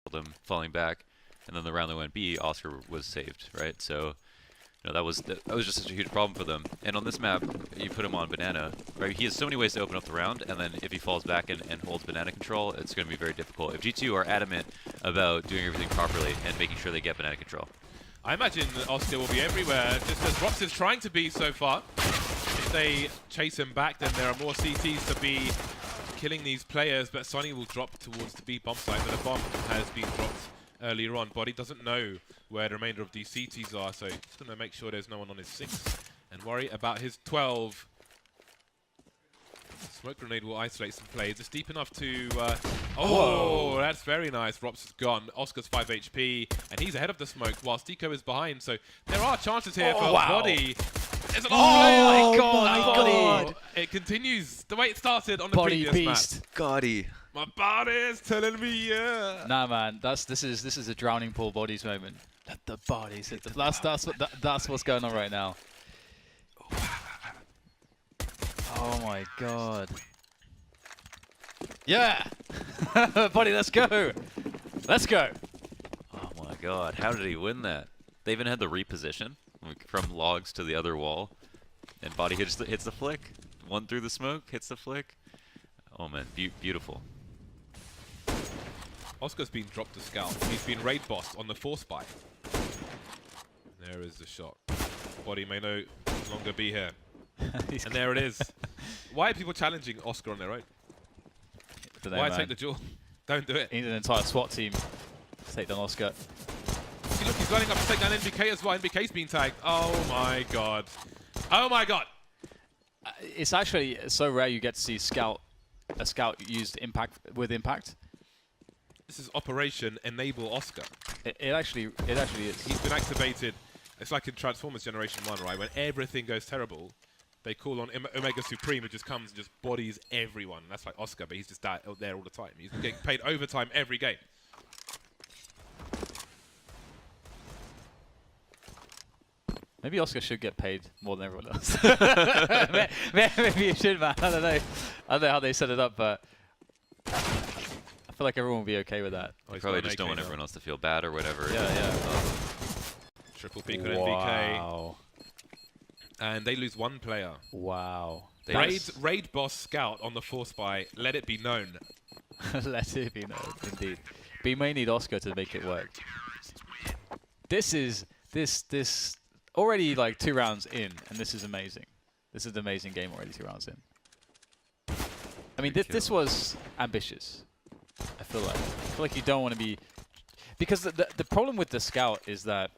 them falling back, and then the round that went B, Oscar was saved, right? So that was just such a huge problem for them. And on this map, you put him on banana, right? He has so many ways to open up the round, and then if he falls back and holds banana control, it's going to be very difficult. If G2 are adamant about doing everything properly and making sure they get banana control. I imagine Oscar will be everywhere, just as Rops is trying to be so far. If they chase him back, then there are more CTs to be killing these players, but Sonny will drop towards the B bomb site, but the bomb has been dropped earlier on. Body doesn't know where the remainder of these CTs are, so he's going to make sure there's no one on his 6 and worry about his 12. Smoke grenade will isolate some players. It's deep enough to... oh, that's very nice. Rops is gone. Oscar's 5 HP, and he's ahead of the smoke, whilst Deco is behind. So there are chances here for Body. There's an oh my god! It continues the way it started on the Body previous beast. map. Gotti. My body is telling me, yeah. Nah, man, this is a drowning pool Bodies moment. Let the bodies hit the... That's what's going on right now. Oh my god. Yeah! Body, let's go! Let's go! Oh my god, how did he win that? They even had the reposition, like from logs to the other wall, and Body hits the flick. One through the smoke, hits the flick. Oh man, beautiful. Oscar's been dropped to scout. He's been raid boss on the 4 spy. There is the shot. Body may no longer be here. And there it is. Why are people challenging Oscar on their own? Why take the duel? Don't do it. He needs an entire SWAT team to take down Oscar. See, look, he's running up to take down NBK as well. NBK's been tagged. Oh my god. Oh my god. It's actually so rare you get to see a scout used with impact. This is Operation Enable Oscar. It actually is. He's been activated. It's like in Transformers Generation 1, right? When everything goes terrible, they call on Omega Supreme, who just comes and just bodies everyone. That's like Oscar, but he's just out there all the time. He's getting paid overtime every game. Maybe Oscar should get paid more than everyone else. Maybe he should, man. I don't know how they set it up, but I feel like everyone will be okay with that. Oh, they probably just don't want everyone else to feel bad or whatever. Yeah. Triple peek on NBK. And they lose 1 player. Wow. Raid boss scout on the 4 spy. Let it be known. Let it be known, indeed. B may need Oscar to make it work. This already like 2 rounds in, and this is amazing. This is an amazing game already 2 rounds in. I mean, this was ambitious. I feel like you don't want to be, because the problem with the scout is that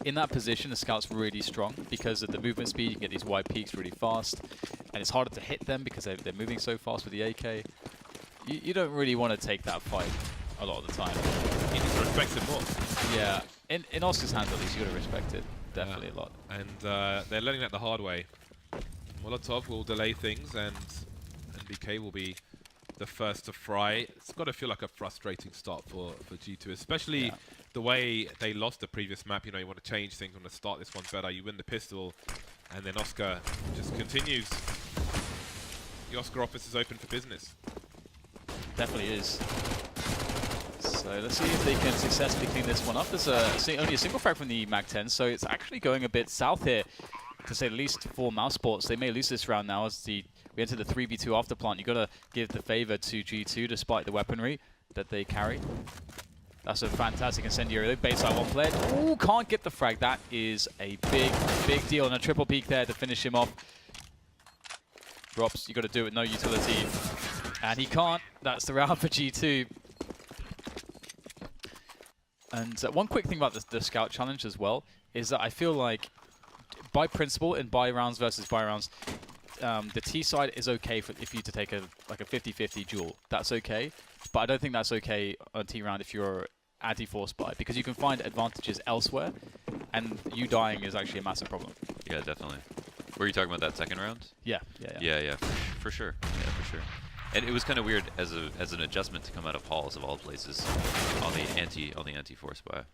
in that position the scout's really strong because of the movement speed. You can get these wide peaks really fast, and it's harder to hit them because they're moving so fast with the AK. You don't really want to take that fight a lot of the time. You need to respect it more. Yeah, in Oscar's hands at least you got to respect it definitely a lot. And they're learning that the hard way. Molotov will delay things, and NBK will be the first to fry. It's got to feel like a frustrating start for G2, especially the way they lost the previous map. You know, you want to change things, you want to start this one better. You win the pistol, and then Oscar just continues. The Oscar office is open for business. Definitely is. So let's see if they can successfully clean this one up. There's only a single frag from the MAC-10, so it's actually going a bit south here, to say the least, for Mousesports. They may lose this round now as we enter the 3v2 after plant. You've got to give the favor to G2 despite the weaponry that they carry. That's a fantastic incendiary. They base out 1 player. Ooh, can't get the frag. That is a big deal. And a triple peek there to finish him off. Drops, you got to do it, no utility. And he can't. That's the round for G2. And one quick thing about the Scout Challenge as well is that I feel like by principle in buy rounds versus buy rounds, the T side is okay if you to take a 50-50 duel. That's okay, but I don't think that's okay on T round if you're anti-force buy, because you can find advantages elsewhere, and you dying is actually a massive problem. Yeah, definitely. Were you talking about that second round? Yeah. Yeah, for sure. Yeah, for sure. And it was kind of weird as an adjustment to come out of halls of all places on the anti-force buy.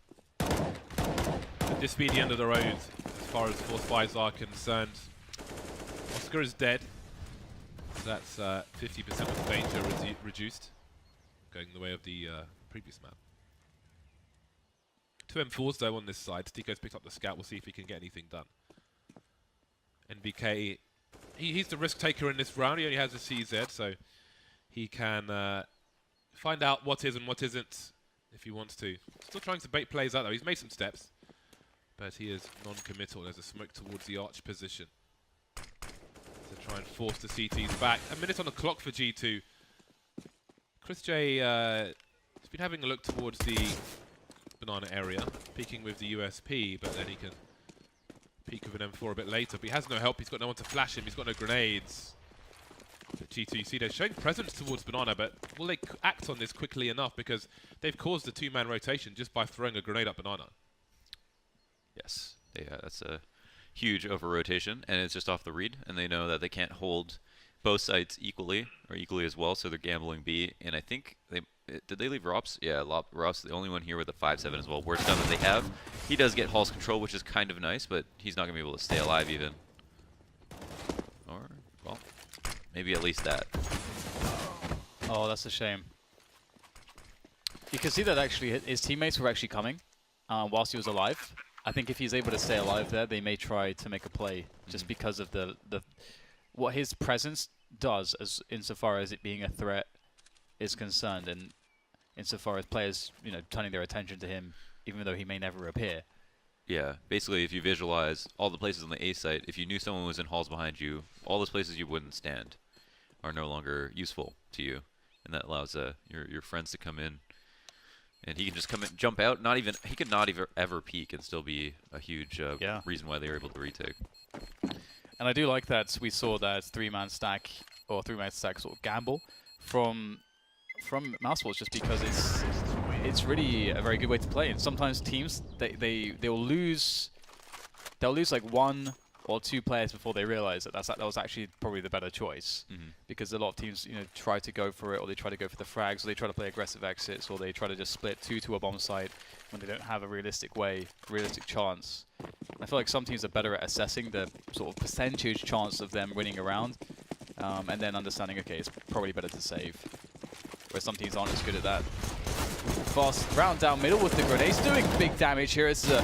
This be the end of the road as far as force buys are concerned. Oscar is dead. That's 50% of the danger reduced, going the way of the previous map. 2 M4s though on this side. Tico's picked up the scout. We'll see if he can get anything done. NBK, he's the risk taker in this round. He only has a CZ, so he can find out what is and what isn't if he wants to. Still trying to bait plays out though. He's made some steps, but he is non-committal. There's a smoke towards the arch position to try and force the CTs back. A minute on the clock for G2. Chris J has been having a look towards the banana area, peeking with the USP, but then he can peek with an M4 a bit later. But he has no help. He's got no one to flash him. He's got no grenades. But G2, you see they're showing presence towards banana, but will they act on this quickly enough? Because they've caused the 2-man rotation just by throwing a grenade up banana. Yes, that's a huge over-rotation, and it's just off the read, and they know that they can't hold both sides equally, or equally as well, so they're gambling B, and I think did they leave Rops? Yeah, Rops the only one here with a 5-7 as well. Worst gun that they have. He does get Hall's control, which is kind of nice, but he's not going to be able to stay alive even. Or, well, maybe at least that. Oh, that's a shame. You can see that actually his teammates were actually coming whilst he was alive. I think if he's able to stay alive there, they may try to make a play just because of the what his presence does as insofar as it being a threat is concerned, and insofar as players, turning their attention to him, even though he may never appear. Yeah, basically, if you visualize all the places on the A site, if you knew someone was in halls behind you, all those places you wouldn't stand are no longer useful to you, and that allows your friends to come in, and he can just come in, jump out. He could not even ever peek and still be a huge reason why they were able to retake. And I do like that we saw that 3-man stack or 3-man stack sort of gamble from Mousesports, just because it's really a very good way to play. And sometimes teams they'll lose like 1 or 2 players before they realize that that was actually probably the better choice, because a lot of teams try to go for it, or they try to go for the frags, or they try to play aggressive exits, or they try to just split 2 to a bomb site when they don't have a realistic chance. I feel like some teams are better at assessing the sort of percentage chance of them winning a round, and then understanding, okay, it's probably better to save. Where some teams aren't as good at that. Fast round down middle with the grenades, doing big damage here. It's a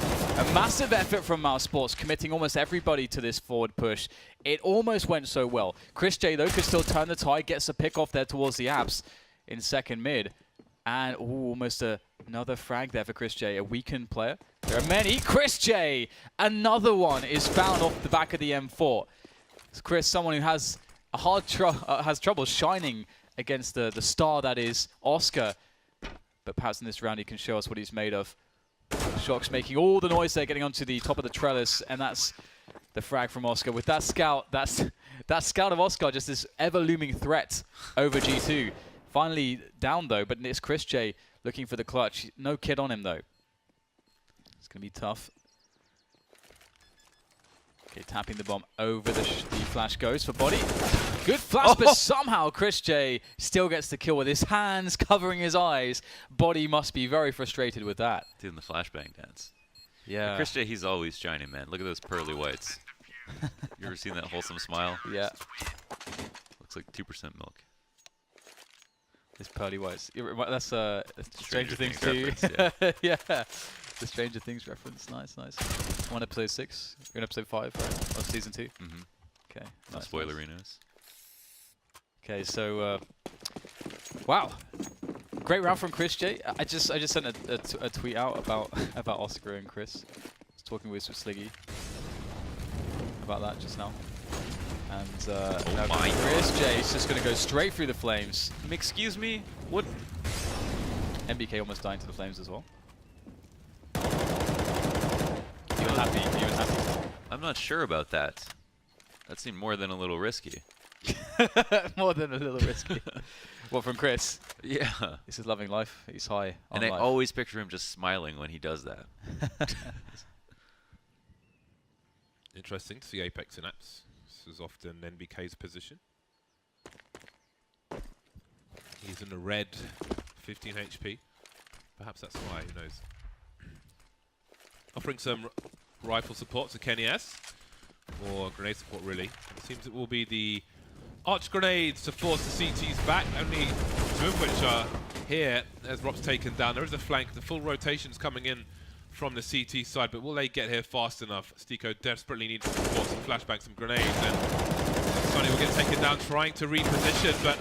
massive effort from Mousesports, committing almost everybody to this forward push. It almost went so well. Chris J, though, could still turn the tide, gets a pick off there towards the apps in second mid. And almost another frag there for Chris J, a weakened player. There are many. Chris J, another one is found off the back of the M4. It's Chris, someone who has has trouble shining against the star that is Oscar. But perhaps in this round he can show us what he's made of. Shock's making all the noise there, getting onto the top of the trellis, and that's the frag from Oscar. With that scout, that scout of Oscar, just this ever-looming threat over G2. Finally down though, but it's Chris J looking for the clutch. No kid on him though. It's going to be tough. Okay, tapping the bomb over the flash goes for body. Good flash, but somehow Chris J still gets the kill with his hands covering his eyes. Body must be very frustrated with that. Doing the flashbang dance. Yeah. Chris J, he's always shining, man. Look at those pearly whites. You ever seen that wholesome smile? Yeah. Looks like 2% milk. This pearly whites. That's Stranger Things 2. Reference, yeah. The Stranger Things reference. Nice, nice. I'm on episode 6. You're in episode 5, right? Of season 2? Mm-hmm. Okay. No Nice, spoilerinos. Okay, so wow, great round from Chris J. I just sent a tweet out about Oscar and Chris. I was talking with Sliggy about that just now, and now Chris J is just gonna go straight through the flames. Excuse me? What? MBK almost dying to the flames as well. Even happy. I'm not sure about that. That seemed more than a little risky. More than a little risky. What, from Chris? Yeah. This is loving life. He's high on And I life. always picture him just smiling when he does that. Interesting to see Apex in apps. This is often NBK's position. He's in the red, 15 HP. Perhaps that's why, who knows. Offering some rifle support to Kenny S. Or grenade support, really. It seems it will be the arch grenades to force the CTs back, only 2 of which are here as Rob's taken down. There is a flank. The full rotation's coming in from the CT side, but will they get here fast enough? Stico desperately needs some support, some flashbangs, some grenades, and Sonny will get taken down trying to reposition, but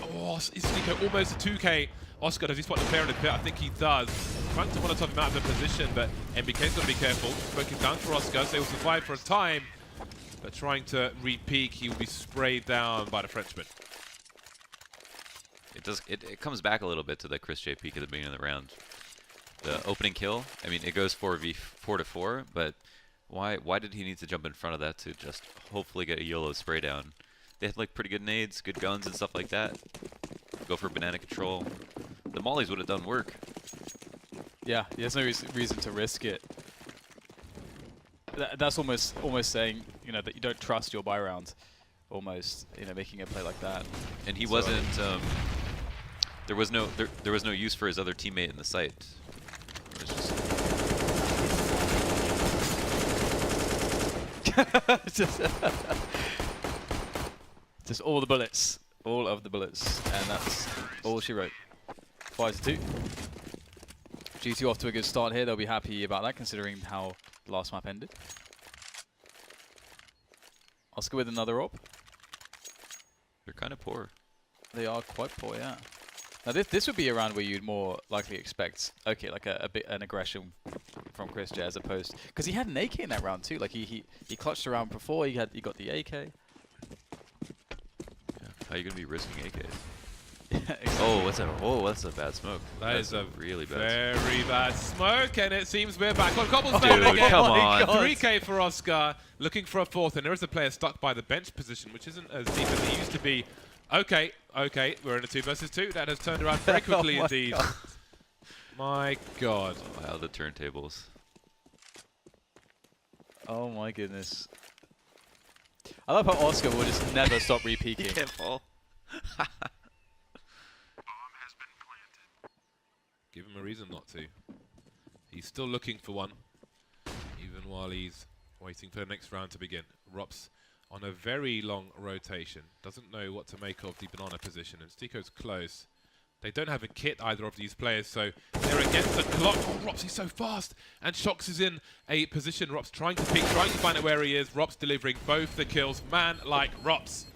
is Stico almost a 2K? Oscar, does he spot the player in the pit? I think he does. Trying to Molotov him out of the position, but MBK's got to be careful. Smoking down for Oscar, so he'll survive for a time, but trying to re-peek, he will be sprayed down by the Frenchman. It comes back a little bit to the Chris J peak at the beginning of the round. The opening kill, I mean, it goes 4v4 to 4, but why did he need to jump in front of that to just hopefully get a YOLO spray down? They had like pretty good nades, good guns and stuff like that. Go for banana control. The mollies would have done work. Yeah, there's no reason to risk it. That's almost saying, you know, that you don't trust your buy round. Almost, you know, making a play like that. And he wasn't. There was no use for his other teammate in the site. It was just just all the bullets, all of the bullets, and that's all she wrote. 5-2. G2 off to a good start here. They'll be happy about that, considering how the last map ended. Oscar with another op. They're kind of poor. They are quite poor, yeah. Now this would be a round where you'd more likely expect, okay, like a bit an aggression from Chris J as opposed, because he had an AK in that round too. Like he clutched around before. He got the AK. Yeah. How are you gonna be risking AKs? Exactly. Oh, what's that? Oh, that's a bad smoke. That's a really bad. Very bad smoke, and it seems we're back on Cobblestone Dude, again. come on. 3K for Oscar, looking for a fourth, and there is a player stuck by the bench position, which isn't as deep as it used to be. Okay, we're in a 2 versus 2. That has turned around very quickly indeed. God. My God. Wow, the turntables. Oh my goodness. I love how Oscar will just never stop re-peeking. Careful. Give him a reason not to. He's still looking for one, even while he's waiting for the next round to begin. Rops on a very long rotation. Doesn't know what to make of the banana position, and Stico's close. They don't have a kit, either of these players, so they're against the clock. Oh, Rops, he's so fast! And Shox is in a position. Rops trying to peek, trying to find out where he is. Rops delivering both the kills. Man like Rops.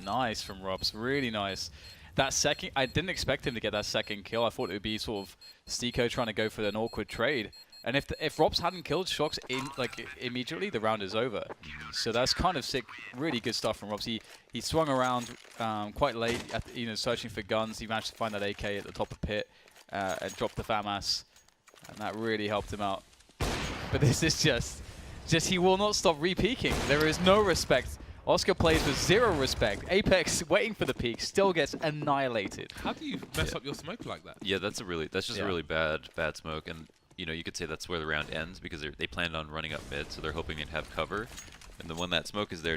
Nice from Rops, really nice. That second, I didn't expect him to get that second kill. I thought it would be sort of Stico trying to go for an awkward trade. And if Rops hadn't killed Shox immediately, the round is over. So that's kind of sick. Really good stuff from Rops. He swung around quite late, searching for guns. He managed to find that AK at the top of pit and dropped the FAMAS, and that really helped him out. But this is just he will not stop re-peeking. There is no respect. Oscar plays with zero respect. Apex, waiting for the peak, still gets annihilated. How do you mess up your smoke like that? Yeah, that's just a really bad smoke, and you know, you could say that's where the round ends because they planned on running up mid, so they're hoping they'd have cover. And then when that smoke is there,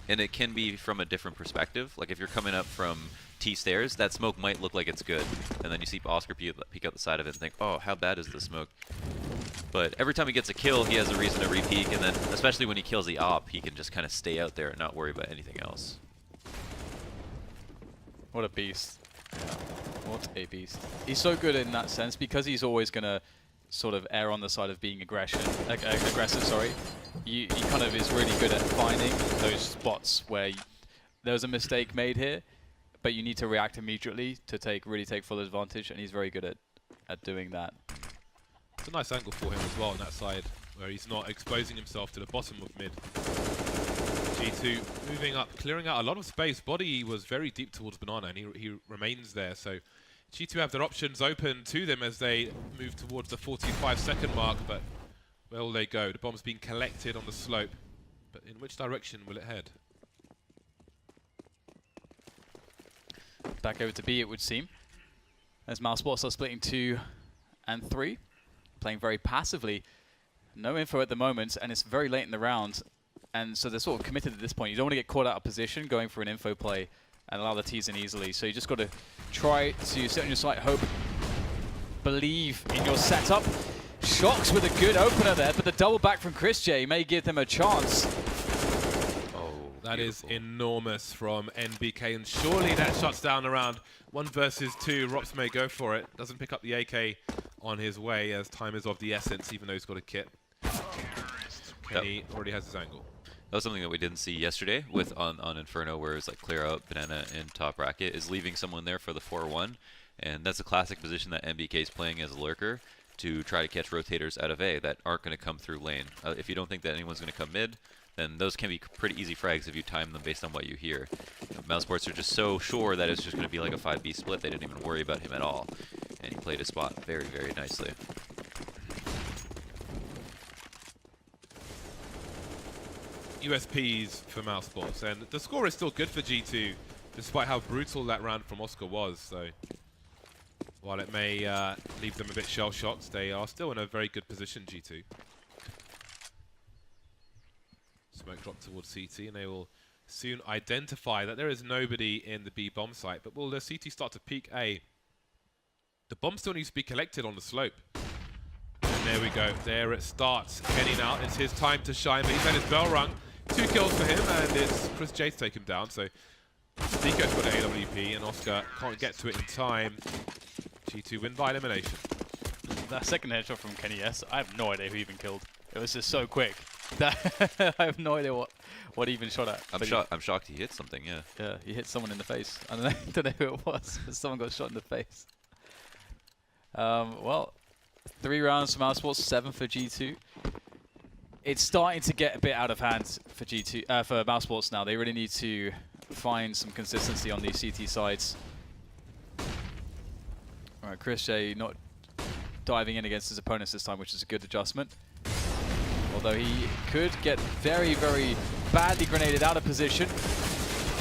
and it can be from a different perspective. Like if you're coming up from T stairs, that smoke might look like it's good, and then you see Oscar peek out the side of it and think, oh, how bad is this smoke? But every time he gets a kill, he has a reason to re-peek, and then especially when he kills the op, he can just kind of stay out there and not worry about anything else. What a beast. What a beast. He's so good in that sense because he's always going to sort of err on the side of being aggressive, sorry. He kind of is really good at finding those spots where there's a mistake made here, but you need to react immediately to really take full advantage, and he's very good at doing that. It's a nice angle for him as well on that side, where he's not exposing himself to the bottom of mid. G2 moving up, clearing out a lot of space. Body was very deep towards Banana, and he remains there. So G2 have their options open to them as they move towards the 45-second mark, but where will they go? The bomb's being collected on the slope, but in which direction will it head? Back over to B, it would seem. As Mousesports are splitting 2 and 3. Playing very passively. No info at the moment, and it's very late in the round. And so they're sort of committed at this point. You don't want to get caught out of position going for an info play and allow the tease in easily. So you just got to try to sit on your site, hope, believe in your setup. Shox with a good opener there, but the double back from Chris J may give them a chance. Oh, That beautiful. is enormous from NBK, and surely that shuts down around 1 versus 2. Rops may go for it. Doesn't pick up the AK on his way as time is of the essence, even though he's got a kit. Kenny already has his angle. That was something that we didn't see yesterday with on Inferno, where it's like clear out Banana in top bracket, is leaving someone there for the 4-1. And that's a classic position that NBK is playing as a lurker to try to catch rotators out of A that aren't going to come through lane. If you don't think that anyone's going to come mid, then those can be pretty easy frags if you time them based on what you hear. Mousesports are just so sure that it's just going to be like a 5B split, they didn't even worry about him at all. And he played his spot very, very nicely. USPs for Mousesports, and the score is still good for G2, despite how brutal that round from Oscar was. So while it may leave them a bit shell-shocked, they are still in a very good position, G2. Smoke drop towards CT, and they will soon identify that there is nobody in the B bomb site. But will the CT start to peek A? The bomb still needs to be collected on the slope. And there we go. There it starts. Kenny now, it's his time to shine, but he's had his bell rung. 2 kills for him, and it's Chris J to take him down. So Deco's got an AWP, and Oscar can't get to it in time. G2 win by elimination. That second headshot from Kenny S, I have no idea who even killed. It was just so quick. That I have no idea what he even shot at. I'm shocked he hit something, yeah. Yeah, he hit someone in the face. I don't know who it was, but someone got shot in the face. Well, 3 rounds for Mousesports, 7 for G2. It's starting to get a bit out of hand for G2, for Mousesports now. They really need to find some consistency on these CT sides. All right, Chris J not diving in against his opponents this time, which is a good adjustment. Although he could get very, very badly grenaded out of position.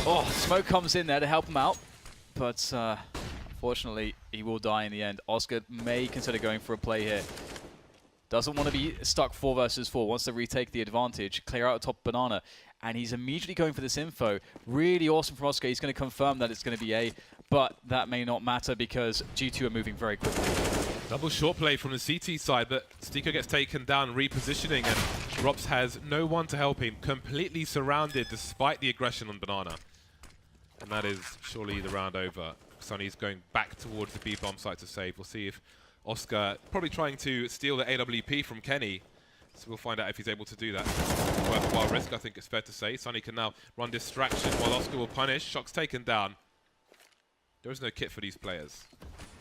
Oh, smoke comes in there to help him out, but unfortunately, he will die in the end. Oscar may consider going for a play here. Doesn't want to be stuck 4 versus 4. Wants to retake the advantage, clear out top Banana, and he's immediately going for this info. Really awesome from Oscar. He's going to confirm that it's going to be A, but that may not matter because G2 are moving very quickly. Double short play from the CT side, but Stico gets taken down, repositioning, and Rops has no one to help him. Completely surrounded despite the aggression on Banana. And that is surely the round over. Sunny's going back towards the B bomb site to save. We'll see if Oscar probably trying to steal the AWP from Kenny. So we'll find out if he's able to do that. Worthwhile risk, I think it's fair to say. Sunny can now run distraction while Oscar will punish. Shock's taken down. There is no kit for these players.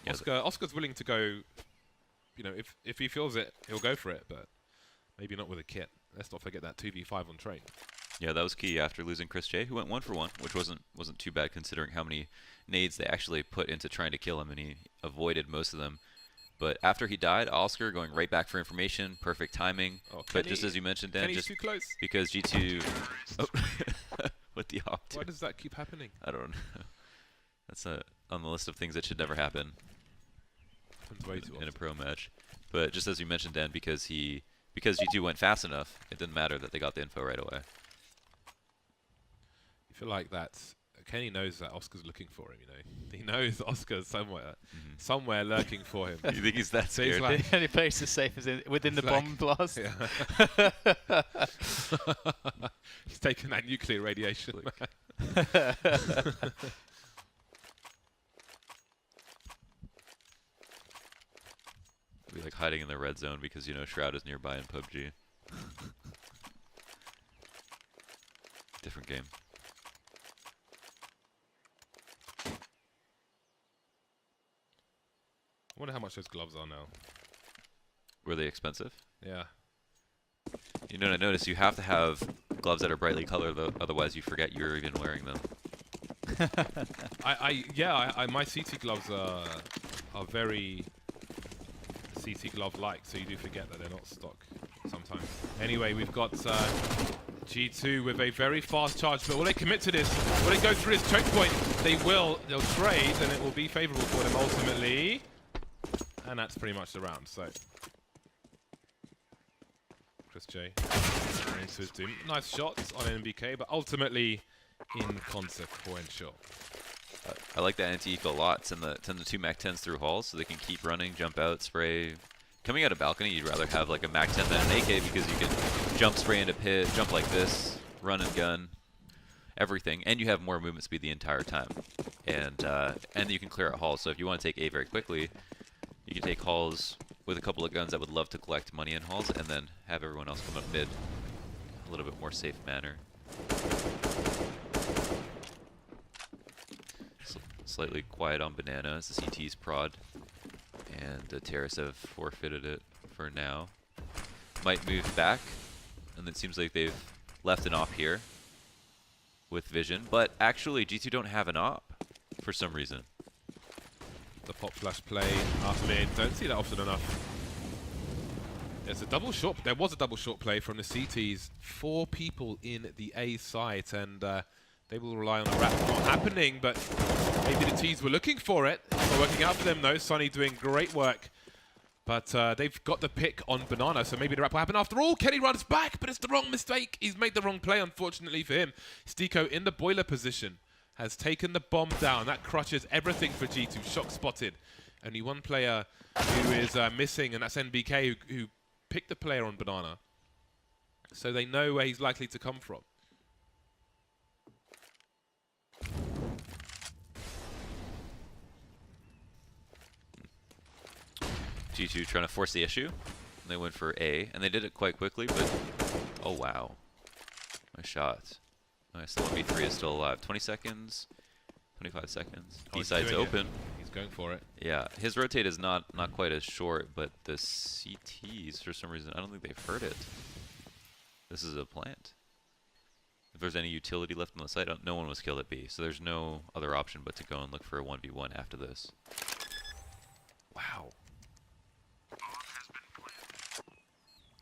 Yeah, Oscar's willing to go, you know, if he feels it, he'll go for it, but maybe not with a kit. Let's not forget that 2v5 on train. Yeah, that was key after losing Chris J, who went 1 for 1, which wasn't too bad considering how many nades they actually put into trying to kill him, and he avoided most of them. But after he died, Oscar going right back for information, perfect timing. Oh, but just as you mentioned, Dan, just too close. because G2 with the opt. Why does that keep happening? I don't know. That's on the list of things that should never happen in a pro match. But just as you mentioned, Dan, because G2 went fast enough, it didn't matter that they got the info right away. You feel like that. Kenny knows that Oscar's looking for him, you know. He knows Oscar's somewhere lurking for him. You think he's that scared? He's like, The only place is safe is within the bomb blast. Yeah. He's taking that nuclear radiation. Be like hiding in the red zone because, you know, Shroud is nearby in PUBG. Different game. I wonder how much those gloves are now. Were they expensive? Yeah. You know what I noticed? You have to have gloves that are brightly colored, though, otherwise you forget you're even wearing them. My CT gloves are very CT glove-like, so you do forget that they're not stock sometimes. Anyway, we've got G2 with a very fast charge, but will they commit to this? Will they go through this choke point? They will. They'll trade, and it will be favorable for them ultimately. And that's pretty much the round, so. Chris J into his doom. Nice shots on NBK, but ultimately inconsequential. I like that anti-eco a lot. Send the 2 Mac-10s through halls so they can keep running, jump out, spray. Coming out of balcony, you'd rather have like a Mac-10 than an AK because you can jump, spray into pit, jump like this, run and gun. everything, and you have more movement speed the entire time. And you can clear out halls. So if you want to take A very quickly, you can take halls with a couple of guns that would love to collect money in halls, and then have everyone else come up mid a little bit more safe manner. Slightly quiet on Banana as the CT's prod, and the Terrace have forfeited it for now. Might move back, and it seems like they've left an op here with Vision, but actually G2 don't have an op for some reason. The pop flash play up mid, don't see that often enough. There's a double short. There was a double short play from the CTs. 4 people in the A site, and they will rely on the wrap not happening, but maybe the T's were looking for it. It's not working out for them though. Sunny doing great work, but they've got the pick on Banana, so maybe the wrap will happen after all. Kenny runs back, but it's the wrong mistake. He's made the wrong play, unfortunately for him. Stiko in the boiler position has taken the bomb down. That crushes everything for G2. Shock spotted. Only one player who is missing, and that's NBK who picked the player on Banana. So they know where he's likely to come from. G2 trying to force the issue. They went for A, and they did it quite quickly, but oh wow. Nice shot. Nice, the 1v3 is still alive. 20 seconds, 25 seconds. B side's open. He's going for it. Yeah, his rotate is not quite as short, but the CTs, for some reason, I don't think they've heard it. This is a plant. If there's any utility left on the site, no one was killed at B, so there's no other option but to go and look for a 1v1 after this. Wow.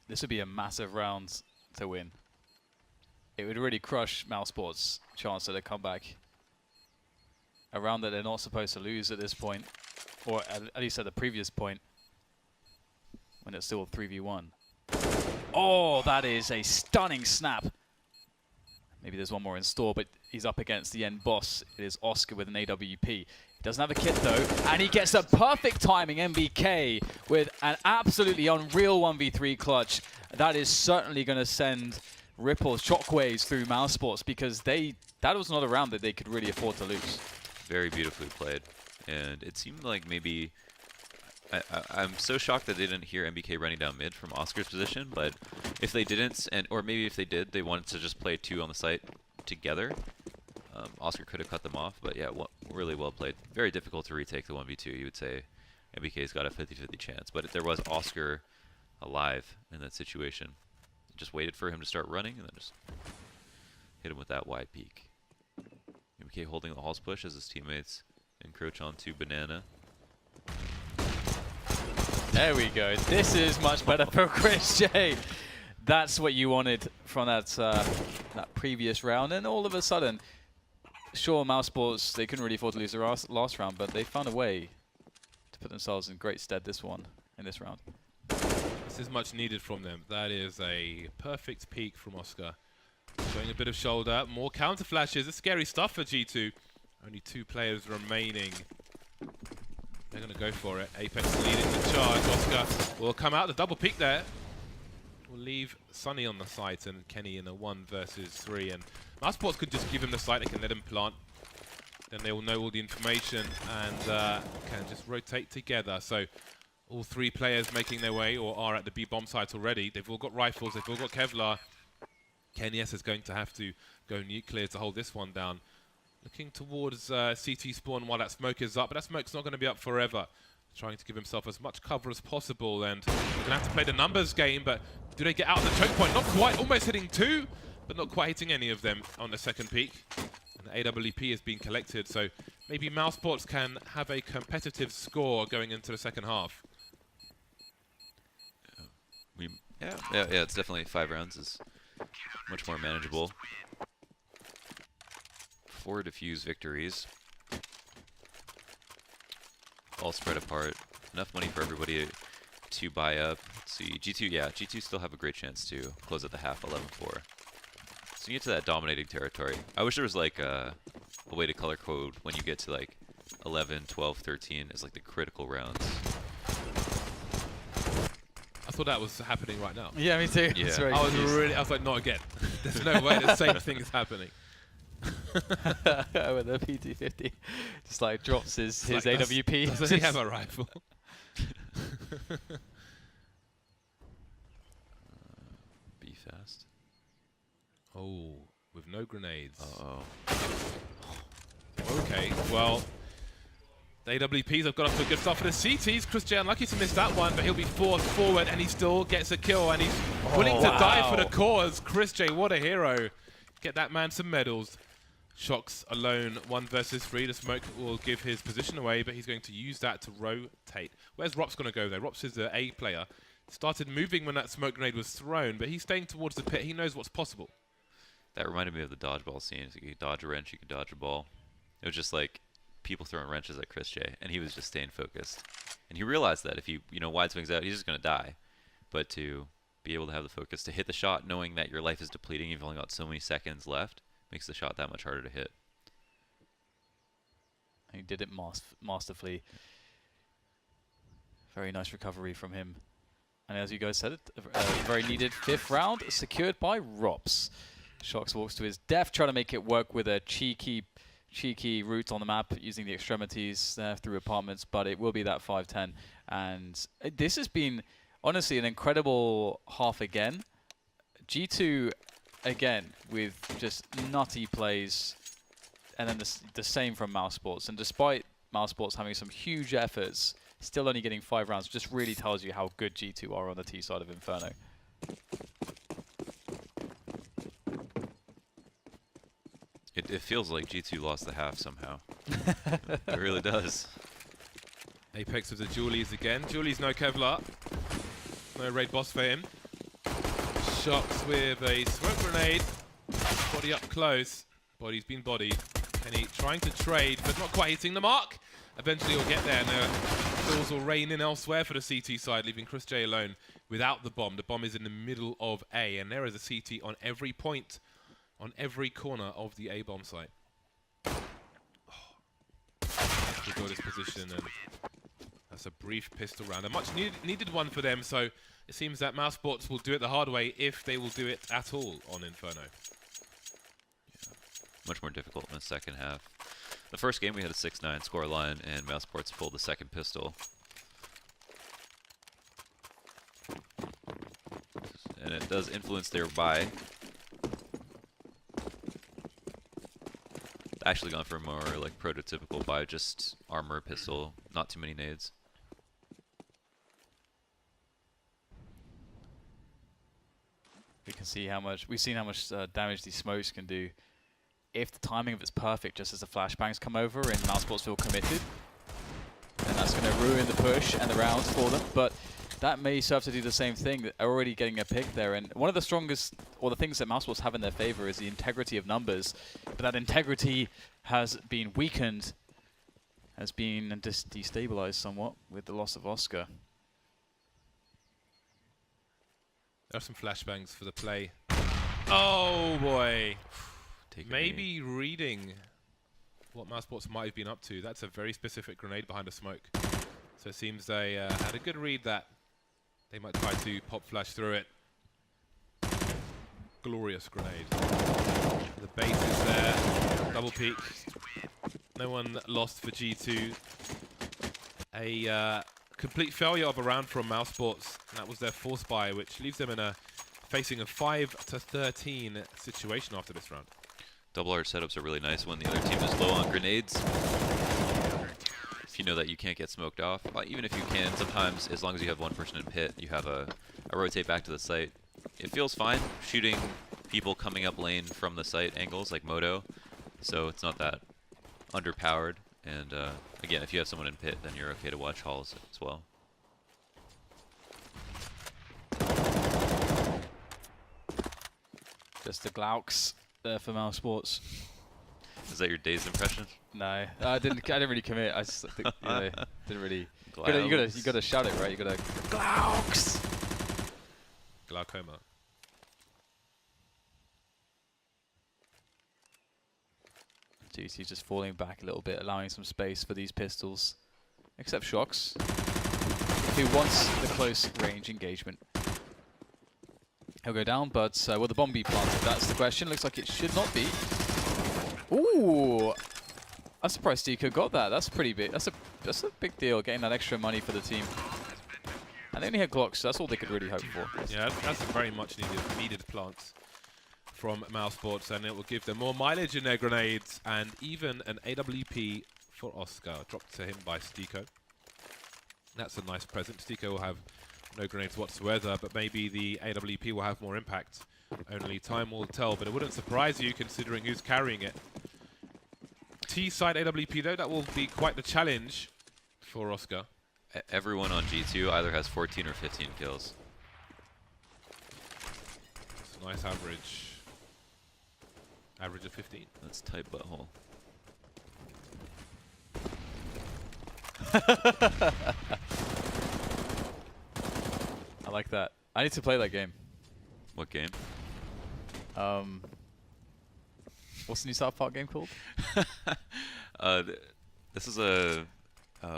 This would be a massive round to win. It would really crush Mousesports' chance at a comeback. A round that they're not supposed to lose at this point, or at least at the previous point, when it's still 3v1. Oh, that is a stunning snap. Maybe there's one more in store, but he's up against the end boss. It is Oscar with an AWP. He doesn't have a kit though, and he gets a perfect timing MBK with an absolutely unreal 1v3 clutch. That is certainly going to send ripples, shockwaves through Mousesports, because that was not a round that they could really afford to lose. Very beautifully played, and it seemed like maybe I'm so shocked that they didn't hear MBK running down mid from Oscar's position, but if they didn't, or maybe if they did, they wanted to just play 2 on the site together. Oscar could have cut them off, but yeah, really well played. Very difficult to retake the 1v2. You would say MBK's got a 50-50 chance, but there was Oscar alive in that situation. Just waited for him to start running and then just hit him with that wide peek. MBK holding the halls push as his teammates encroach onto Banana. There we go. This is much better for Chris J. That's what you wanted from that previous round, and all of a sudden, sure, Mousesports, they couldn't really afford to lose the last round, but they found a way to put themselves in great stead in this round. This is much needed from them. That is a perfect peek from Oscar. Showing a bit of shoulder, more counter flashes. It's scary stuff for G2. Only 2 players remaining. They're going to go for it. Apex leading the charge. Oscar will come out. The double peek there will leave Sunny on the site and Kenny in a 1 versus 3. And Mousesports could just give him the site. They can let him plant. Then they will know all the information and can just rotate together. So all 3 players making their way or are at the B bomb site already. They've all got rifles. They've all got Kevlar. Kenny S is going to have to go nuclear to hold this one down. Looking towards CT spawn while that smoke is up, but that smoke's not going to be up forever. Trying to give himself as much cover as possible, and they're going to have to play the numbers game, but do they get out of the choke point? Not quite, almost hitting 2, but not quite hitting any of them on the second peak. And the AWP is being collected, so maybe Mousesports can have a competitive score going into the second half. Yeah, it's definitely 5 rounds is much more manageable. 4 diffuse victories. All spread apart. Enough money for everybody to buy up. Let's see, G2 still have a great chance to close at the half 11-4. So you get to that dominating territory. I wish there was like a way to color code when you get to like 11, 12, 13 as like the critical rounds. I thought that was happening right now. Yeah, me too. Yeah. I was like, not again. There's no way the same thing is happening. With the PT-50, just like drops his Like, AWP. Does he have a rifle? Be fast. Oh, with no grenades. Uh-oh. Okay, well, the AWPs have got off to a good start for the CTs. Chris J unlucky to miss that one, but he'll be forced forward and he still gets a kill and he's willing to die for the cause. Chris J, what a hero. Get that man some medals. Shox alone, 1 versus 3. The smoke will give his position away, but he's going to use that to rotate. Where's Rops going to go though? Rops is the A player. Started moving when that smoke grenade was thrown, but he's staying towards the pit. He knows what's possible. That reminded me of the dodgeball scene. So you could dodge a wrench, you could dodge a ball. It was just like people throwing wrenches at Chris J, and he was just staying focused. And he realized that if he, wide swings out, he's just going to die. But to be able to have the focus to hit the shot, knowing that your life is depleting, you've only got so many seconds left, makes the shot that much harder to hit. He did it masterfully. Very nice recovery from him. And as you guys said, it, a very needed 5th round secured by Rops. Shox walks to his death, trying to make it work with a cheeky route on the map using the extremities there through apartments, but it will be that 5-10. And this has been, honestly, an incredible half again. G2, again, with just nutty plays, and then the same from Mousesports. And despite Mousesports having some huge efforts, still only getting 5 rounds, just really tells you how good G2 are on the T side of Inferno. It feels like G2 lost the half somehow. It really does. Apex with the Julies again. Julies no Kevlar. No raid boss for him. Shox with a smoke grenade. Body up close. Body's been bodied. Kenny trying to trade, but not quite hitting the mark. Eventually he'll get there, and kills will rain in elsewhere for the CT side, leaving Chris J alone without the bomb. The bomb is in the middle of A, and there is a CT on every point, on every corner of the A bomb site. To go this position, and that's a brief pistol round. A much needed one for them, so it seems that Mousesports will do it the hard way if they will do it at all on Inferno. Yeah. Much more difficult in the second half. The first game we had a 6-9 score line, and Mousesports pulled the second pistol. And it does influence their buy. Actually gone for a more like prototypical buy, just armor, pistol, not too many nades. We can see how much, we've seen how much damage these smokes can do. If the timing of it's perfect, just as the flashbangs come over and Mousesports feel committed, then that's going to ruin the push and the rounds for them. But that may serve to do the same thing. They're already getting a pick there. And one of the strongest, or the things that Mousesports have in their favor, is the integrity of numbers. But that integrity has been weakened, has been destabilized somewhat with the loss of Oscar. There are some flashbangs for the play. Oh boy. Maybe reading what Mousesports might have been up to. That's a very specific grenade behind the smoke. So it seems they had a good read that they might try to pop flash through it. Glorious grenade. The base is there. Double peek. No one lost for G2. A complete failure of a round from Mousesports. That was their force buy, which leaves them in a facing a 5-13 situation after this round. Double arch setups are really nice when the other team is low on grenades. If you know that you can't get smoked off, even if you can, sometimes as long as you have one person in pit, you have a rotate back to the site. It feels fine shooting people coming up lane from the site angles like Moto, so it's not that underpowered. And again, if you have someone in pit, then you're okay to watch halls as well. Just the Glauks there for Mousesports. Is that your day's impression? No, I didn't really commit. I just think, didn't really. You gotta shout it, right? You gotta Glauks. Glaucoma. GT just falling back a little bit, allowing some space for these pistols. Except Shox, who wants the close range engagement. He'll go down, but will the bomb be planted? That's the question. Looks like it should not be. Ooh! I'm surprised Deco got that. That's pretty big. That's a big deal, getting that extra money for the team. And they only had Glocks, so that's all they could really hope for. Yeah, that's a very much needed plant from Mousesports, and it will give them more mileage in their grenades, and even an AWP for Oscar, dropped to him by Stiko. That's a nice present. Stiko will have no grenades whatsoever, but maybe the AWP will have more impact. Only time will tell, but it wouldn't surprise you considering who's carrying it. T-side AWP though, that will be quite the challenge for Oscar. Everyone on G2 either has 14 or 15 kills. It's a nice average. Average of 15. That's tight butthole. I like that. I need to play that game. What game? What's the new South Park game called? This is a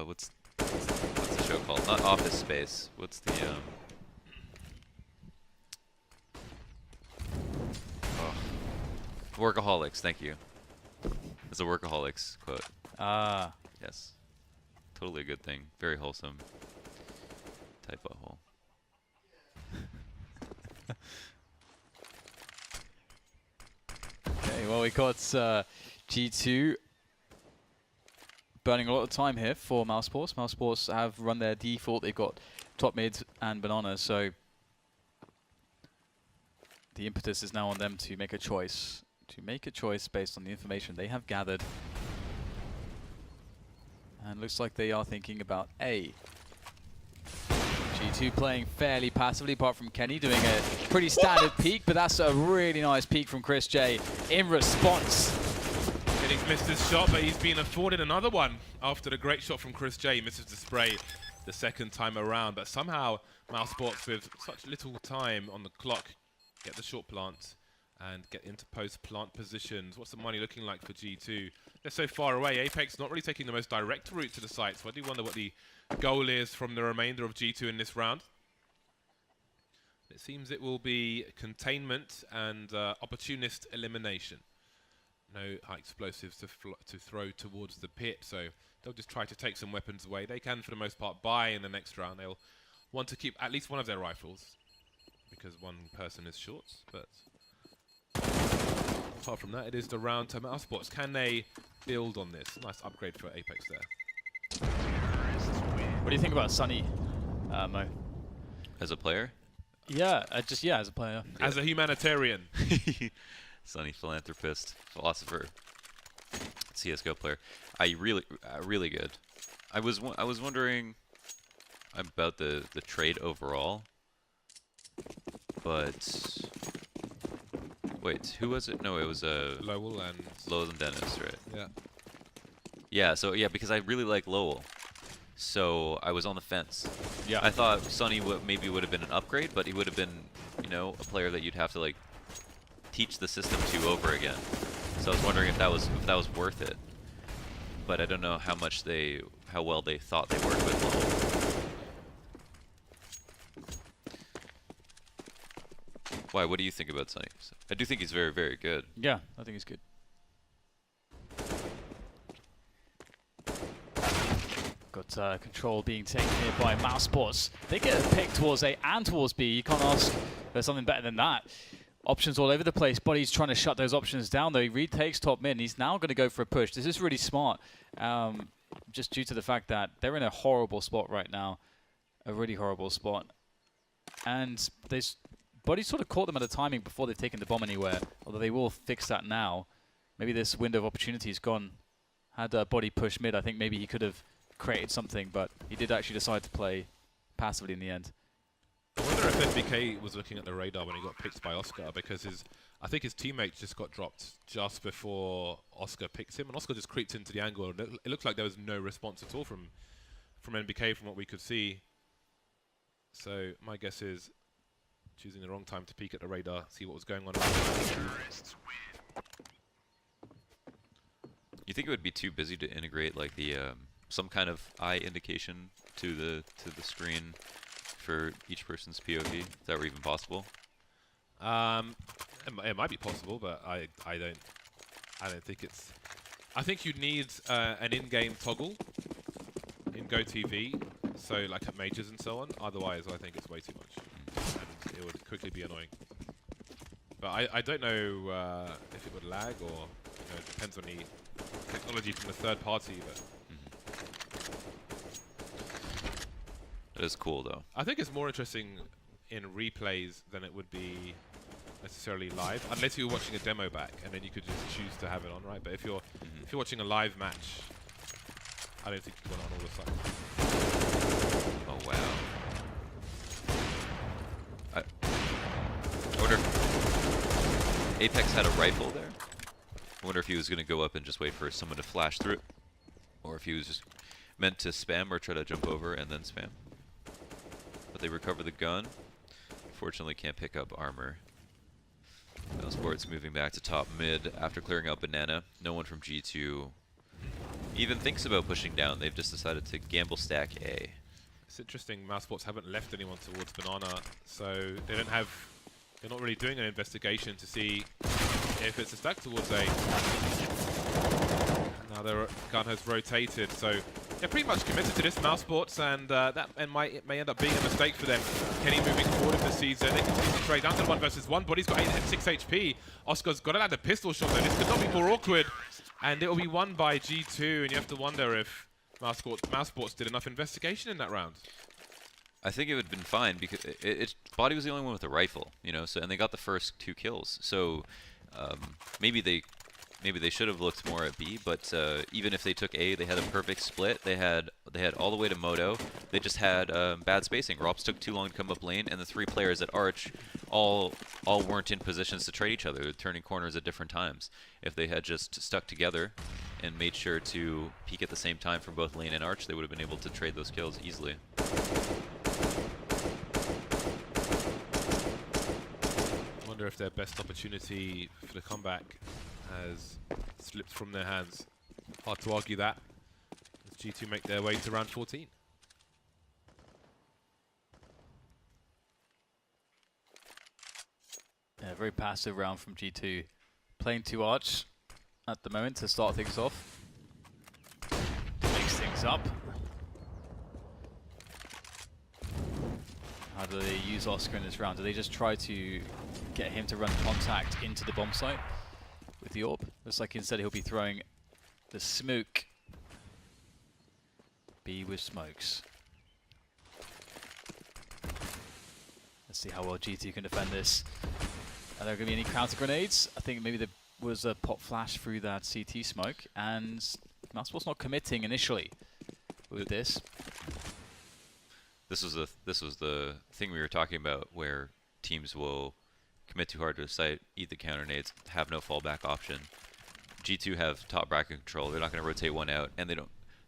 what's the show called? Not Office Space. What's the Workaholics. Thank you. It's a Workaholics quote. Ah. Yes. Totally a good thing. Very wholesome. Tight butthole. Okay, well, we got G2 burning a lot of time here for Mousesports. Mousesports have run their default. They've got top mid and banana, so the impetus is now on them to make a choice. To make a choice based on the information they have gathered. And looks like they are thinking about A. G2 playing fairly passively, apart from Kenny doing a pretty standard peek, but that's a really nice peek from Chris J in response. He's missed his shot, but he's been afforded another one after the great shot from Chris J. He misses the spray the second time around, but somehow Mousesports, with such little time on the clock, get the short plant and get into post-plant positions. What's the money looking like for G2? They're so far away. Apex not really taking the most direct route to the site, so I do wonder what the goal is from the remainder of G2 in this round. It seems it will be containment and opportunist elimination. No high explosives to throw towards the pit, so they'll just try to take some weapons away. They can, for the most part, buy in the next round. They'll want to keep at least one of their rifles, because one person is short, but apart from that, it is the round to Mousesports. Can they build on this? Nice upgrade for Apex there. What do you think about Sunny, Mo? As a player? Yeah, as a player. Yeah. As a humanitarian. Sunny philanthropist, philosopher, CS:GO player. Really good. I was wondering about the trade overall, but wait, who was it? No, it was Lowell and Dennis, right? Yeah. Yeah. So yeah, because I really like Lowell, so I was on the fence. Yeah. I thought Sunny maybe would have been an upgrade, but he would have been, you know, a player that you'd have to like teach the system to over again. So I was wondering if that was worth it. But I don't know how well they thought they worked with Lowell. Why? What do you think about Sunny? I do think he's very, very good. Yeah, I think he's good. Got control being taken here by Mousesports. They get a pick towards A and towards B. You can't ask for something better than that. Options all over the place. Buddy's trying to shut those options down, though. He retakes top mid, and he's now going to go for a push. This is really smart, just due to the fact that they're in a horrible spot right now. A really horrible spot. And Buddy sort of caught them at a timing before they've taken the bomb anywhere, although they will fix that now. Maybe this window of opportunity is gone. Had Buddy push mid, I think maybe he could have created something, but he did actually decide to play passively in the end. I wonder if NBK was looking at the radar when he got picked by Oscar, because I think his teammate just got dropped just before Oscar picked him, and Oscar just creeped into the angle. And it looked like there was no response at all from NBK from what we could see. So my guess is choosing the wrong time to peek at the radar, see what was going on. You think it would be too busy to integrate like the some kind of eye indication to the screen for each person's POV? Is that even possible? It might be possible, but I don't I don't think it's... I think you need an in-game toggle in GoTV, so like at majors and so on. Otherwise, I think it's way too much, and it would quickly be annoying. But I don't know if it would lag, or it depends on the technology from the third party. But That is cool, though. I think it's more interesting in replays than it would be necessarily live, unless you're watching a demo back, and then you could just choose to have it on, right? But if you're watching a live match, I don't think you want it on all the time. Oh, wow. I wonder if Apex had a rifle there. I wonder if he was going to go up and just wait for someone to flash through, or if he was just meant to spam or try to jump over and then spam. But they recover the gun. Fortunately, can't pick up armor. Mousesports moving back to top mid after clearing out Banana. No one from G2 even thinks about pushing down. They've just decided to gamble stack A. It's interesting, Mousesports haven't left anyone towards Banana, so they're not really doing an investigation to see if it's a stack towards A. Now their gun has rotated, so they're pretty much committed to this, Mousesports, and it may end up being a mistake for them. Kenny moving forward in the season, they continue to trade down to 1v1, but he's got 8 and 6 HP. Oscar's got to land a pistol shot though. This could not be more awkward, and it will be won by G2, and you have to wonder if Mousesports did enough investigation in that round. I think it would have been fine because Body was the only one with a rifle, so and they got the first 2 kills. So maybe they should have looked more at B, but even if they took A, they had a perfect split. They had all the way to Moto. They just had bad spacing. Rops took too long to come up lane, and the 3 players at Arch all weren't in positions to trade each other. They're turning corners at different times. If they had just stuck together and made sure to peek at the same time from both lane and Arch, they would have been able to trade those kills easily. I wonder if their best opportunity for the comeback has slipped from their hands. Hard to argue that, as G2 make their way to round 14. Yeah, very passive round from G2. Playing 2 Arch at the moment to start things off. Mix things up. How do they use Oscar in this round? Do they just try to get him to run contact into the bomb site with the orb? Looks like instead he'll be throwing the smoke. B with smokes. Let's see how well G2 can defend this. Are there going to be any counter grenades? I think maybe there was a pop flash through that CT smoke, and Mousesports not committing initially with this. This was the thing we were talking about, where teams will commit too hard to a site, eat the counter nades, have no fallback option. G2 have top bracket control. They're not going to rotate one out, and there's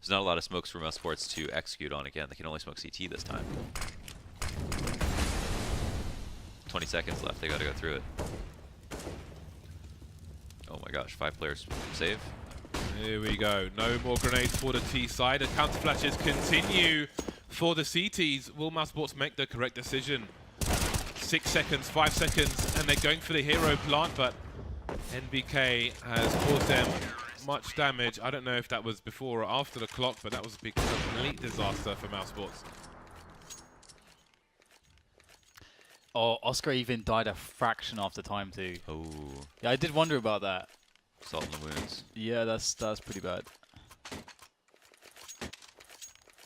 not a lot of smokes for Mousesports to execute on again. They can only smoke CT this time. 20 seconds left. They got to go through it. Oh my gosh, 5 players save. Here we go. No more grenades for the T side. The counter flashes continue for the CTs. Will Mousesports make the correct decision? 6 seconds, 5 seconds, and they're going for the hero plant, but NBK has caused them much damage. I don't know if that was before or after the clock, but that was a complete disaster for Mousesports. Oh, Oscar even died a fraction after time too. Oh. Yeah, I did wonder about that. Salt in the wounds. Yeah, that's pretty bad.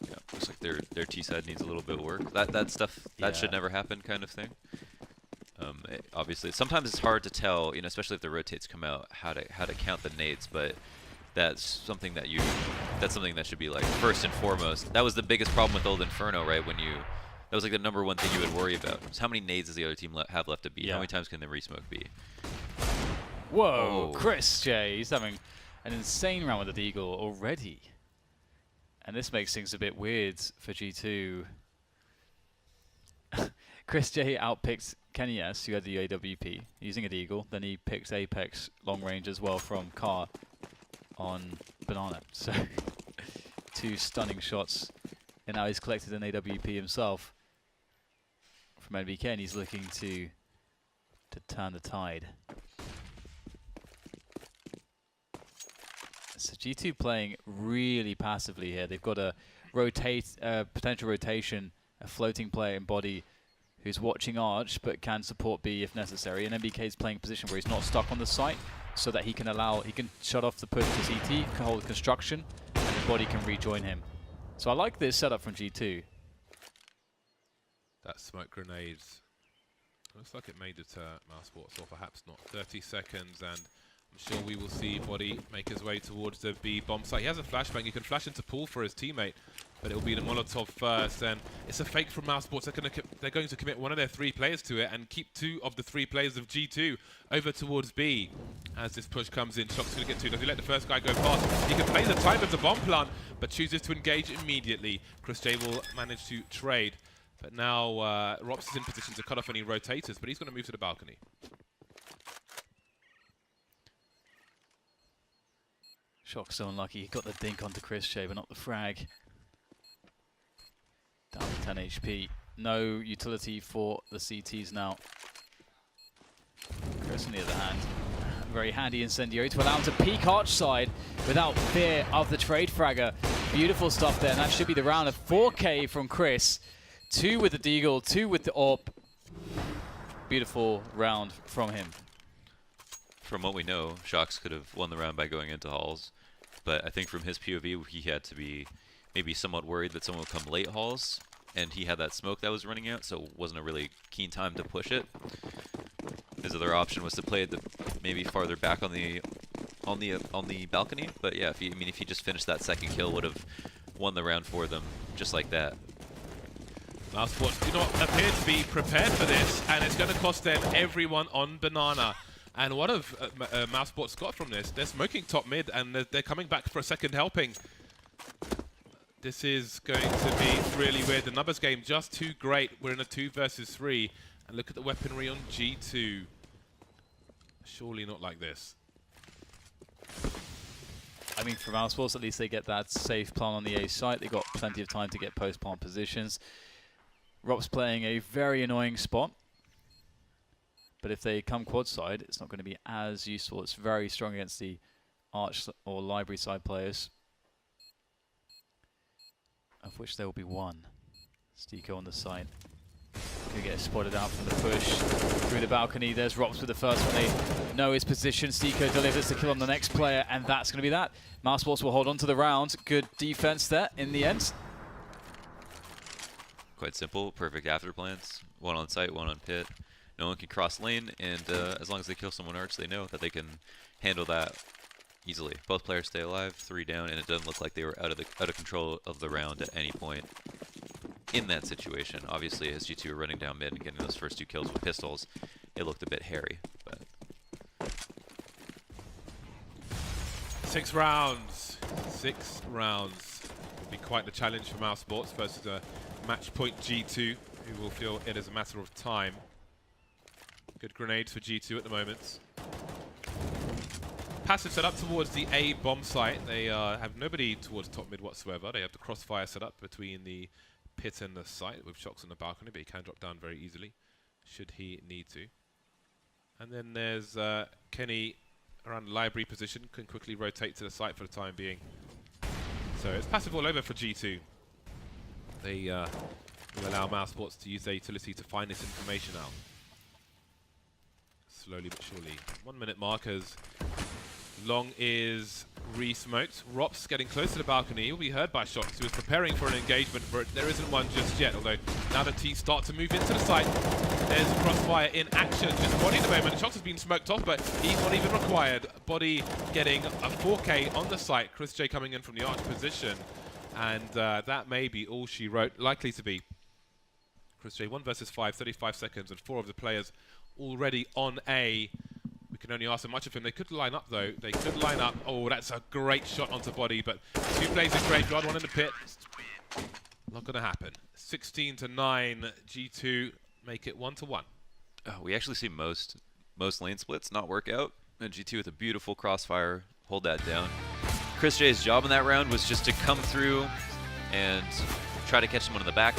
Yeah, looks like their T side needs a little bit of work. That stuff that should never happen, kind of thing. Obviously, sometimes it's hard to tell, especially if the rotates come out, how to count the nades. But that's something that should be like first and foremost. That was the biggest problem with old Inferno, right? That was like the #1 thing you would worry about. So how many nades does the other team have left to B? Yeah. How many times can they resmoke B? Whoa, Oh. Chris J, he's having an insane round with the Deagle already. And this makes things a bit weird for G2. Chris J outpicked Kenny S, who had the AWP, using a Deagle. Then he picks Apex long range as well from Car on Banana. So 2 stunning shots. And now he's collected an AWP himself from NBK, and he's looking to turn the tide. So G2 playing really passively here. They've got a potential rotation, a floating player in body who's watching Arch but can support B if necessary. And MBK is playing a position where he's not stuck on the site, so that he can shut off the push to CT, can hold construction, and the body can rejoin him. So I like this setup from G2. That smoke grenades looks like it may deter Mousesports, or perhaps not. 30 seconds, and I'm sure we will see Body make his way towards the B bomb site. He has a flashbang. He can flash into pool for his teammate, but it will be the Molotov first, and it's a fake from Mousesports. They're going to commit one of their 3 players to it and keep 2 of the 3 players of G2 over towards B. As this push comes in, Shock's going to get 2. Does he let the first guy go past? He can play the time of the bomb plant, but chooses to engage immediately. Chris J will manage to trade, but now Rops is in position to cut off any rotators, but he's going to move to the balcony. Shock's so unlucky. He got the dink onto Chris J, but not the frag. Down to 10 HP. No utility for the CTs now. Chris on the other hand, very handy incendiary to allow him to peek Arch side without fear of the trade fragger. Beautiful stuff there, and that should be the round of 4K from Chris. 2 with the Deagle, 2 with the AWP. Beautiful round from him. From what we know, Shox could have won the round by going into halls, but I think from his POV, he had to be maybe somewhat worried that someone would come late halls, and he had that smoke that was running out, so it wasn't a really keen time to push it. His other option was to play it maybe farther back on the balcony, but yeah, if he just finished that second kill, would have won the round for them just like that. Mousesports do not appear to be prepared for this, and it's going to cost them everyone on Banana. And what have Mousesports got from this? They're smoking top mid, and they're coming back for a second helping. This is going to be really weird. The numbers game just too great. We're in a 2 versus 3. And look at the weaponry on G2. Surely not like this. I mean, for Mousesports, at least they get that safe plant on the A site. They got plenty of time to get post-plant positions. Rob's playing a very annoying spot. But if they come quad side, it's not going to be as useful. It's very strong against the Arch or Library side players, of which there will be 1. Stiko on the side. Could get spotted out from the push through the balcony. There's Rops with the first one. They know his position. Stiko delivers the kill on the next player, and that's going to be that. Mousesports will hold on to the round. Good defense there in the end. Quite simple, perfect after plans. 1 on site, 1 on pit. No one can cross lane, and as long as they kill someone Arch, they know that they can handle that easily. Both players stay alive, 3 down, and it doesn't look like they were out of control of the round at any point in that situation. Obviously, as G2 were running down mid and getting those first 2 kills with pistols, it looked a bit hairy. But 6 rounds. 6 rounds. Will be quite the challenge for Mousesports versus a match point G2, who will feel it is a matter of time. Good grenades for G2 at the moment. Passive set up towards the A bomb site. They have nobody towards top mid whatsoever. They have the crossfire set up between the pit and the site with Shox on the balcony, but he can drop down very easily should he need to. And then there's Kenny around the library position, can quickly rotate to the site for the time being. So it's passive all over for G2. They will allow Mousesports to use their utility to find this information out. Slowly but surely. 1 minute markers. Long is re-smoked. Rops getting close to the balcony. He'll be heard by Shox, who is preparing for an engagement, but there isn't one just yet. Although now the T start to move into the site, there's Crossfire in action. Just Body at the moment. Shox has been smoked off, but he's not even required. Body getting a 4K on the site. Chris J coming in from the Arch position, and that may be all she wrote. Likely to be. Chris J 1 versus 5, 35 seconds, and 4 of the players already on A. We can only ask so much of him. They could line up, though. They could line up. Oh, that's a great shot onto Body, but 2 plays in graveyard, 1 in the pit. Not going to happen. 16-9. G2 make it 1-1. We actually see most lane splits not work out, and G2 with a beautiful crossfire hold that down. Chris J's job in that round was just to come through and try to catch someone in the back.